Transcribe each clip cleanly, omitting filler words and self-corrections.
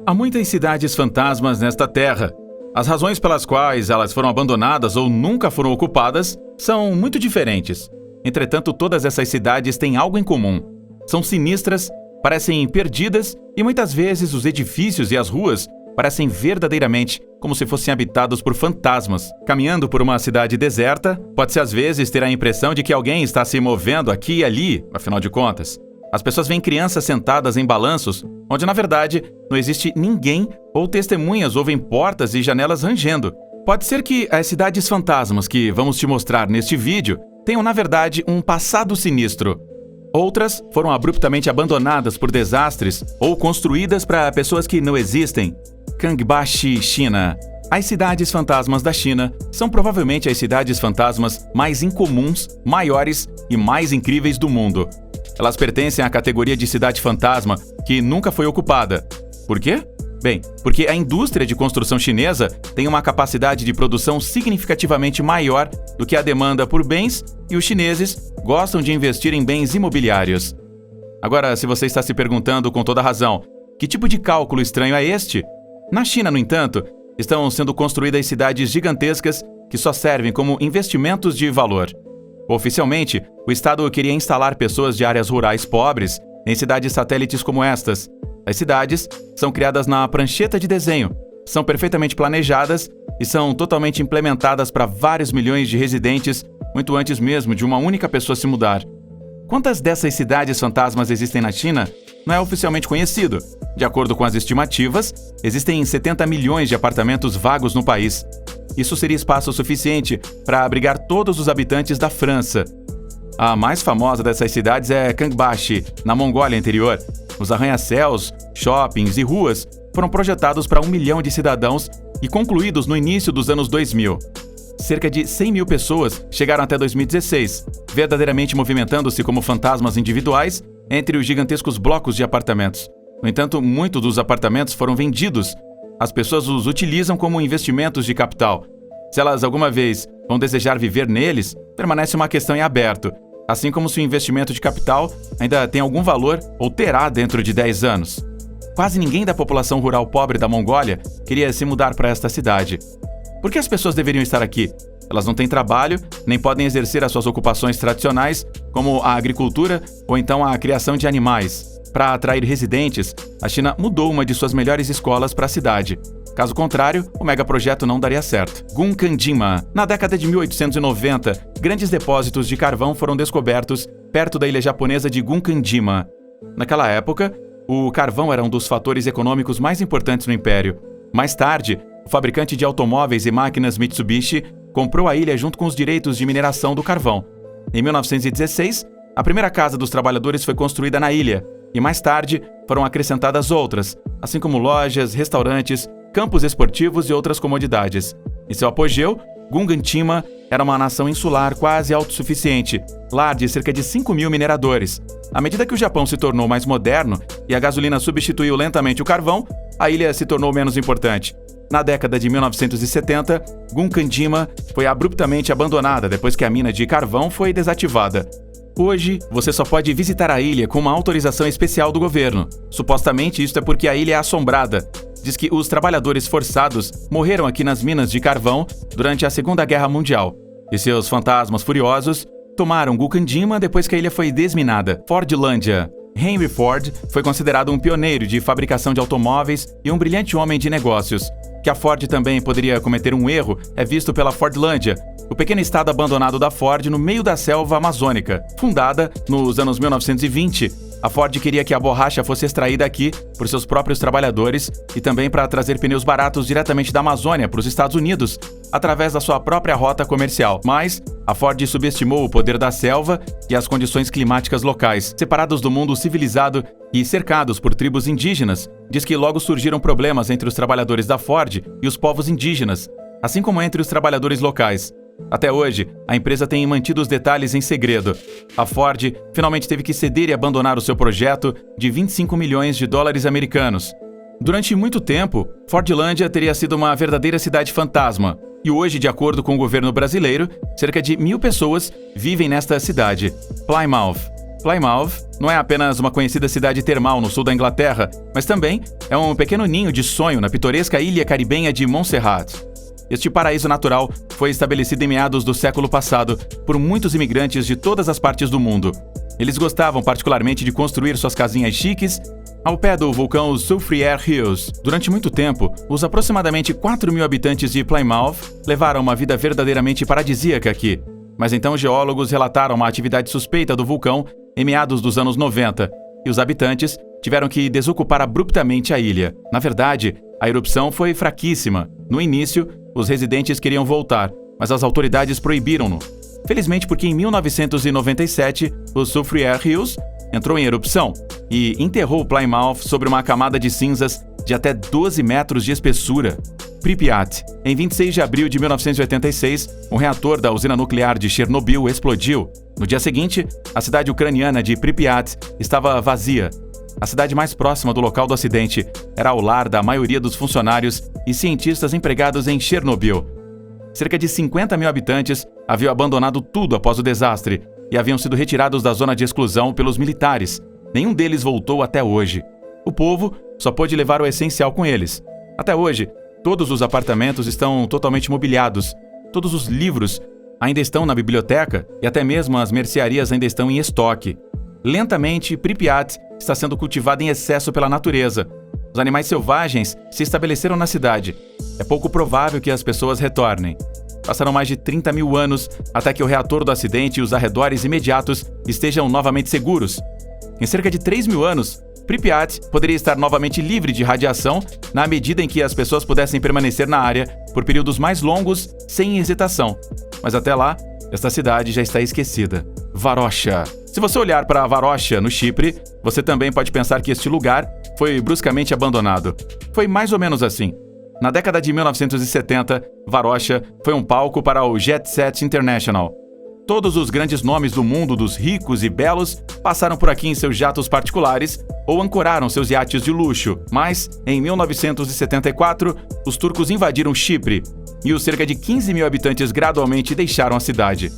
Há muitas cidades fantasmas nesta terra. As razões pelas quais elas foram abandonadas ou nunca foram ocupadas são muito diferentes. Entretanto, todas essas cidades têm algo em comum. São sinistras, parecem perdidas e muitas vezes os edifícios e as ruas parecem verdadeiramente como se fossem habitados por fantasmas. Caminhando por uma cidade deserta, pode-se às vezes ter a impressão de que alguém está se movendo aqui e ali, afinal de contas. As pessoas veem crianças sentadas em balanços, onde na verdade não existe ninguém, ou testemunhas ouvem portas e janelas rangendo. Pode ser que as cidades fantasmas que vamos te mostrar neste vídeo tenham na verdade um passado sinistro. Outras foram abruptamente abandonadas por desastres ou construídas para pessoas que não existem. Kangbashi, China. As cidades fantasmas da China são provavelmente as cidades fantasmas mais incomuns, maiores e mais incríveis do mundo. Elas pertencem à categoria de cidade fantasma que nunca foi ocupada. Por quê? Bem, porque a indústria de construção chinesa tem uma capacidade de produção significativamente maior do que a demanda por bens e os chineses gostam de investir em bens imobiliários. Agora, se você está se perguntando com toda razão, que tipo de cálculo estranho é este? Na China, no entanto, estão sendo construídas cidades gigantescas que só servem como investimentos de valor. Oficialmente, o Estado queria instalar pessoas de áreas rurais pobres em cidades satélites como estas. As cidades são criadas na prancheta de desenho, são perfeitamente planejadas e são totalmente implementadas para vários milhões de residentes muito antes mesmo de uma única pessoa se mudar. Quantas dessas cidades fantasmas existem na China não é oficialmente conhecido. De acordo com as estimativas, existem 70 milhões de apartamentos vagos no país. Isso seria espaço suficiente para abrigar todos os habitantes da França. A mais famosa dessas cidades é Kangbashi, na Mongólia Interior. Os arranha-céus, shoppings e ruas foram projetados para 1 milhão de cidadãos e concluídos no início dos anos 2000. Cerca de 100 mil pessoas chegaram até 2016, verdadeiramente movimentando-se como fantasmas individuais entre os gigantescos blocos de apartamentos. No entanto, muitos dos apartamentos foram vendidos. As pessoas os utilizam como investimentos de capital. Se elas alguma vez vão desejar viver neles, permanece uma questão em aberto, assim como se o investimento de capital ainda tem algum valor ou terá dentro de 10 anos. Quase ninguém da população rural pobre da Mongólia queria se mudar para esta cidade. Por que as pessoas deveriam estar aqui? Elas não têm trabalho, nem podem exercer as suas ocupações tradicionais, como a agricultura ou então a criação de animais. Para atrair residentes, a China mudou uma de suas melhores escolas para a cidade. Caso contrário, o megaprojeto não daria certo. Gunkandima. Na década de 1890, grandes depósitos de carvão foram descobertos perto da ilha japonesa de Gunkandima. Naquela época, o carvão era um dos fatores econômicos mais importantes no império. Mais tarde, o fabricante de automóveis e máquinas Mitsubishi comprou a ilha junto com os direitos de mineração do carvão. Em 1916, a primeira casa dos trabalhadores foi construída na ilha, e mais tarde foram acrescentadas outras, assim como lojas, restaurantes, campos esportivos e outras comodidades. Em seu apogeu, Gungantima era uma nação insular quase autossuficiente, lar de cerca de 5 mil mineradores. À medida que o Japão se tornou mais moderno e a gasolina substituiu lentamente o carvão, a ilha se tornou menos importante. Na década de 1970, Gunkandima foi abruptamente abandonada depois que a mina de carvão foi desativada. Hoje, você só pode visitar a ilha com uma autorização especial do governo. Supostamente, isso é porque a ilha é assombrada. Diz que os trabalhadores forçados morreram aqui nas minas de carvão durante a Segunda Guerra Mundial. E seus fantasmas furiosos tomaram Gunkandima depois que a ilha foi desminada. Fordlândia. Henry Ford foi considerado um pioneiro de fabricação de automóveis e um brilhante homem de negócios. Que a Ford também poderia cometer um erro é visto pela Fordlândia, o pequeno estado abandonado da Ford no meio da selva amazônica. Fundada nos anos 1920, a Ford queria que a borracha fosse extraída aqui por seus próprios trabalhadores e também para trazer pneus baratos diretamente da Amazônia para os Estados Unidos, através da sua própria rota comercial. Mas a Ford subestimou o poder da selva e as condições climáticas locais. Separados do mundo civilizado e cercados por tribos indígenas, diz que logo surgiram problemas entre os trabalhadores da Ford e os povos indígenas, assim como entre os trabalhadores locais. Até hoje, a empresa tem mantido os detalhes em segredo. A Ford finalmente teve que ceder e abandonar o seu projeto de 25 milhões de dólares americanos. Durante muito tempo, Fordlândia teria sido uma verdadeira cidade fantasma, e hoje, de acordo com o governo brasileiro, cerca de 1.000 pessoas vivem nesta cidade. Plymouth. Plymouth não é apenas uma conhecida cidade termal no sul da Inglaterra, mas também é um pequeno ninho de sonho na pitoresca ilha caribenha de Montserrat. Este paraíso natural foi estabelecido em meados do século passado por muitos imigrantes de todas as partes do mundo. Eles gostavam particularmente de construir suas casinhas chiques ao pé do vulcão Soufriere Hills. Durante muito tempo, os aproximadamente 4.000 habitantes de Plymouth levaram uma vida verdadeiramente paradisíaca aqui. Mas então geólogos relataram uma atividade suspeita do vulcão em meados dos anos 90, e os habitantes tiveram que desocupar abruptamente a ilha. Na verdade, a erupção foi fraquíssima. No início, os residentes queriam voltar, mas as autoridades proibiram-no. Felizmente, porque em 1997, o Soufriere Hills entrou em erupção e enterrou Plymouth sobre uma camada de cinzas de até 12 metros de espessura. Pripyat. Em 26 de abril de 1986, um reator da usina nuclear de Chernobyl explodiu. No dia seguinte, a cidade ucraniana de Pripyat estava vazia. A cidade mais próxima do local do acidente era o lar da maioria dos funcionários e cientistas empregados em Chernobyl. Cerca de 50.000 habitantes haviam abandonado tudo após o desastre e haviam sido retirados da zona de exclusão pelos militares. Nenhum deles voltou até hoje. O povo só pôde levar o essencial com eles. Até hoje, todos os apartamentos estão totalmente mobiliados. Todos os livros ainda estão na biblioteca e até mesmo as mercearias ainda estão em estoque. Lentamente, Pripyat está sendo cultivada em excesso pela natureza. Os animais selvagens se estabeleceram na cidade. É pouco provável que as pessoas retornem. Passaram mais de 30.000 anos até que o reator do acidente e os arredores imediatos estejam novamente seguros. Em cerca de 3.000 anos, Pripyat poderia estar novamente livre de radiação na medida em que as pessoas pudessem permanecer na área por períodos mais longos sem hesitação. Mas até lá, esta cidade já está esquecida. Varosha. Se você olhar para Varosha, no Chipre, você também pode pensar que este lugar foi bruscamente abandonado. Foi mais ou menos assim. Na década de 1970, Varosha foi um palco para o Jet Set International. Todos os grandes nomes do mundo dos ricos e belos passaram por aqui em seus jatos particulares ou ancoraram seus iates de luxo. Mas, em 1974, os turcos invadiram Chipre e os cerca de 15.000 habitantes gradualmente deixaram a cidade.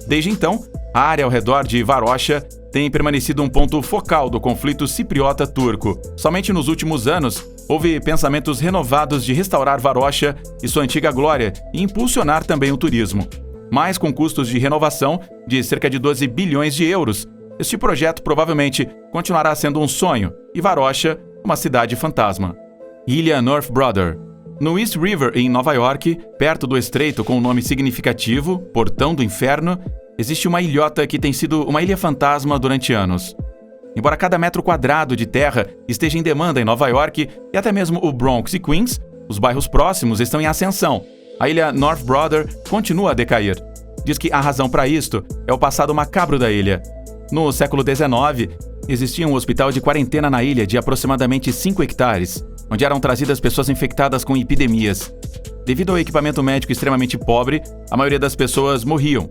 Desde então, a área ao redor de Varosha tem permanecido um ponto focal do conflito cipriota-turco. Somente nos últimos anos, houve pensamentos renovados de restaurar Varosha e sua antiga glória e impulsionar também o turismo. Mas com custos de renovação de cerca de 12 bilhões de euros, este projeto provavelmente continuará sendo um sonho e Varosha, uma cidade fantasma. Ilha North Brother. No East River, em Nova York, perto do estreito com um nome significativo, Portão do Inferno, existe uma ilhota que tem sido uma ilha fantasma durante anos. Embora cada metro quadrado de terra esteja em demanda em Nova York e até mesmo o Bronx e Queens, os bairros próximos estão em ascensão. A ilha North Brother continua a decair. Diz que a razão para isto é o passado macabro da ilha. No século XIX, existia um hospital de quarentena na ilha de aproximadamente 5 hectares, onde eram trazidas pessoas infectadas com epidemias. Devido ao equipamento médico extremamente pobre, a maioria das pessoas morriam.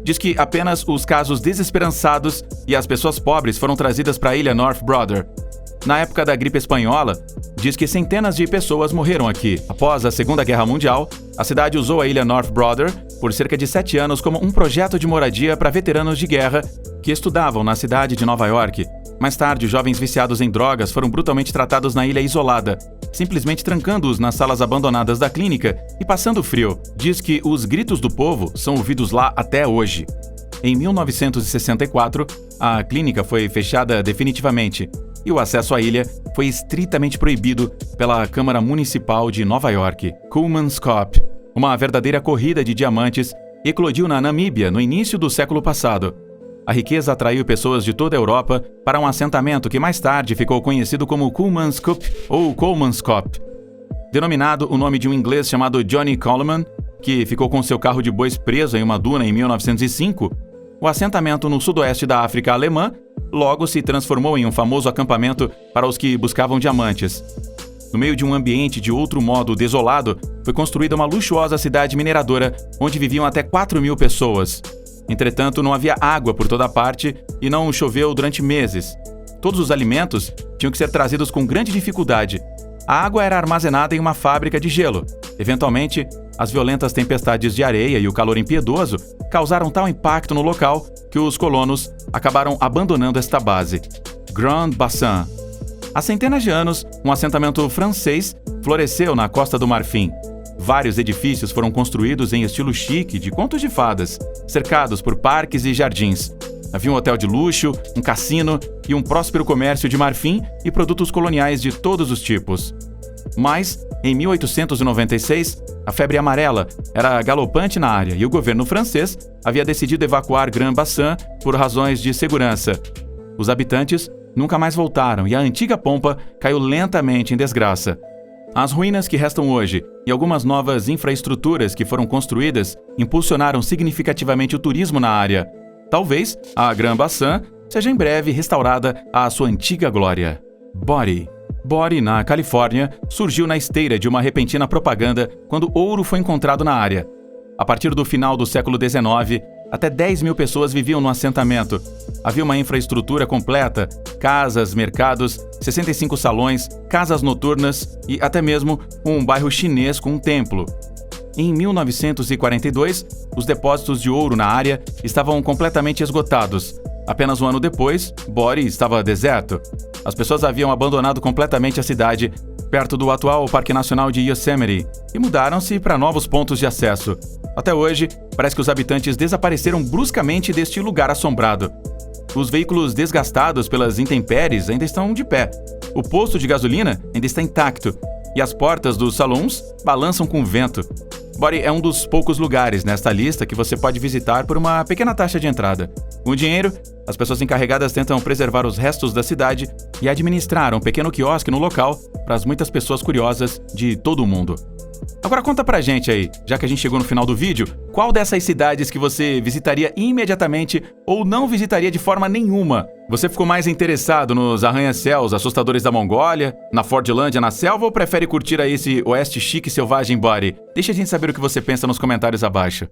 Diz que apenas os casos desesperançados e as pessoas pobres foram trazidas para a ilha North Brother. Na época da gripe espanhola, diz que centenas de pessoas morreram aqui. Após a Segunda Guerra Mundial, a cidade usou a ilha North Brother por cerca de 7 anos como um projeto de moradia para veteranos de guerra que estudavam na cidade de Nova York. Mais tarde, jovens viciados em drogas foram brutalmente tratados na ilha isolada, simplesmente trancando-os nas salas abandonadas da clínica e passando frio. Diz que os gritos do povo são ouvidos lá até hoje. Em 1964, a clínica foi fechada definitivamente e o acesso à ilha foi estritamente proibido pela Câmara Municipal de Nova York. Coolman's Cop, uma verdadeira corrida de diamantes, eclodiu na Namíbia no início do século passado. A riqueza atraiu pessoas de toda a Europa para um assentamento que mais tarde ficou conhecido como Coolman's Cop ou Coleman's Cop. Denominado o nome de um inglês chamado Johnny Coleman, que ficou com seu carro de bois preso em uma duna em 1905, o assentamento no sudoeste da África alemã logo se transformou em um famoso acampamento para os que buscavam diamantes. No meio de um ambiente de outro modo desolado, foi construída uma luxuosa cidade mineradora onde viviam até 4.000 pessoas. Entretanto, não havia água por toda parte e não choveu durante meses. Todos os alimentos tinham que ser trazidos com grande dificuldade. A água era armazenada em uma fábrica de gelo. Eventualmente, as violentas tempestades de areia e o calor impiedoso causaram tal impacto no local que os colonos acabaram abandonando esta base, Grand Bassin. Há centenas de anos, um assentamento francês floresceu na Costa do Marfim. Vários edifícios foram construídos em estilo chique de contos de fadas, cercados por parques e jardins. Havia um hotel de luxo, um cassino e um próspero comércio de marfim e produtos coloniais de todos os tipos. Mas, em 1896, a febre amarela era galopante na área e o governo francês havia decidido evacuar Grand Bassin por razões de segurança. Os habitantes nunca mais voltaram e a antiga pompa caiu lentamente em desgraça. As ruínas que restam hoje e algumas novas infraestruturas que foram construídas impulsionaram significativamente o turismo na área. Talvez a Grand Bassin seja em breve restaurada à sua antiga glória. Body, na Califórnia, surgiu na esteira de uma repentina propaganda quando ouro foi encontrado na área. A partir do final do século XIX, até 10 mil pessoas viviam no assentamento. Havia uma infraestrutura completa, casas, mercados, 65 salões, casas noturnas e até mesmo um bairro chinês com um templo. Em 1942, os depósitos de ouro na área estavam completamente esgotados. Apenas um ano depois, Body estava deserto. As pessoas haviam abandonado completamente a cidade, perto do atual Parque Nacional de Yosemite, e mudaram-se para novos pontos de acesso. Até hoje, parece que os habitantes desapareceram bruscamente deste lugar assombrado. Os veículos desgastados pelas intempéries ainda estão de pé. O posto de gasolina ainda está intacto. E as portas dos salões balançam com o vento. Body é um dos poucos lugares nesta lista que você pode visitar por uma pequena taxa de entrada. Com o dinheiro, as pessoas encarregadas tentam preservar os restos da cidade e administrar um pequeno quiosque no local para as muitas pessoas curiosas de todo o mundo. Agora conta pra gente aí, já que a gente chegou no final do vídeo, qual dessas cidades que você visitaria imediatamente ou não visitaria de forma nenhuma? Você ficou mais interessado nos arranha-céus assustadores da Mongólia, na Fordlândia na selva ou prefere curtir aí esse oeste chique e selvagem Body? Deixa a gente saber o que você pensa nos comentários abaixo.